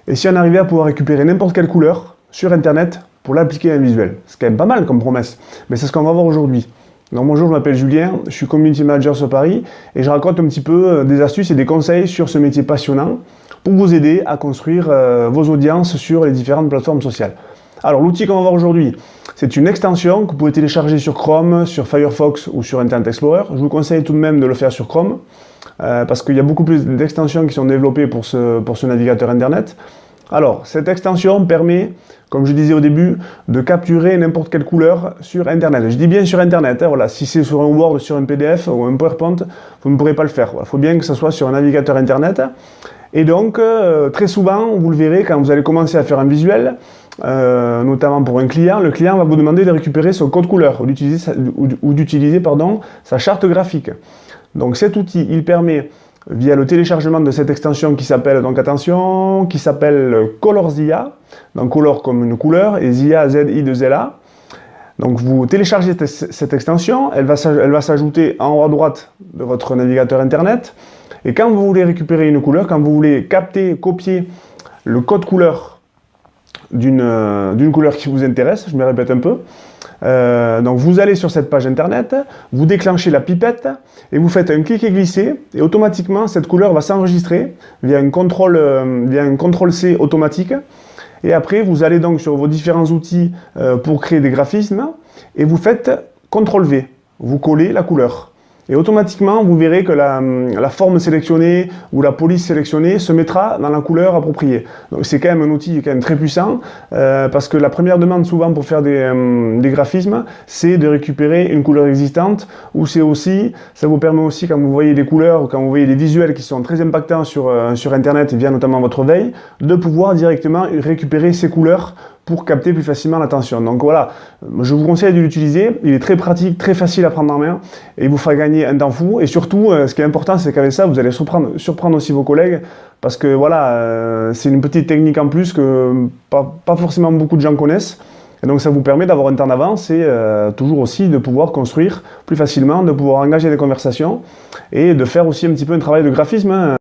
Et si on arrivait à pouvoir récupérer n'importe quelle couleur sur Internet pour l'appliquer à un visuel. C'est quand même pas mal comme promesse, mais c'est ce qu'on va voir aujourd'hui. Donc bonjour, je m'appelle Julien, je suis Community Manager sur Paris et je raconte un petit peu des astuces et des conseils sur ce métier passionnant pour vous aider à construire vos audiences sur les différentes plateformes sociales. Alors l'outil qu'on va voir aujourd'hui, c'est une extension que vous pouvez télécharger sur Chrome, sur Firefox ou sur Internet Explorer. Je vous conseille tout de même de le faire sur Chrome parce qu'il y a beaucoup plus d'extensions qui sont développées pour ce navigateur Internet. Alors, cette extension permet, comme je disais au début, de capturer n'importe quelle couleur sur Internet. Je dis bien sur Internet, hein, voilà. Si c'est sur un Word, sur un PDF ou un PowerPoint, vous ne pourrez pas le faire. Il faut bien que ce soit sur un navigateur Internet. Et donc, très souvent, vous le verrez, quand vous allez commencer à faire un visuel, notamment pour un client, le client va vous demander de récupérer son code couleur ou d'utiliser sa charte graphique. Donc cet outil, il permet, via le téléchargement de cette extension qui s'appelle, donc attention, qui s'appelle ColorZilla, donc color comme une couleur, et Zilla, Z-I-2-L-A. Donc vous téléchargez cette extension, elle va s'ajouter en haut à droite de votre navigateur Internet, et quand vous voulez récupérer une couleur, quand vous voulez copier le code couleur d'une couleur qui vous intéresse, je me répète un peu, donc vous allez sur cette page internet, vous déclenchez la pipette et vous faites un clic et glisser et automatiquement cette couleur va s'enregistrer via un contrôle C automatique et après vous allez donc sur vos différents outils pour créer des graphismes et vous faites CTRL V, vous collez la couleur. Et automatiquement, vous verrez que la forme sélectionnée ou la police sélectionnée se mettra dans la couleur appropriée. Donc c'est quand même un outil quand même très puissant parce que la première demande souvent pour faire des graphismes, c'est de récupérer une couleur existante ou ça vous permet aussi quand vous voyez des couleurs ou quand vous voyez des visuels qui sont très impactants sur Internet et via notamment votre veille, de pouvoir directement récupérer ces couleurs pour capter plus facilement l'attention. Donc voilà, je vous conseille de l'utiliser, il est très pratique, très facile à prendre en main et il vous fera gagner un temps fou. Et surtout, ce qui est important, c'est qu'avec ça, vous allez surprendre aussi vos collègues parce que voilà, c'est une petite technique en plus que pas forcément beaucoup de gens connaissent. Et donc ça vous permet d'avoir un temps d'avance et toujours aussi de pouvoir construire plus facilement, de pouvoir engager des conversations et de faire aussi un petit peu un travail de graphisme, hein.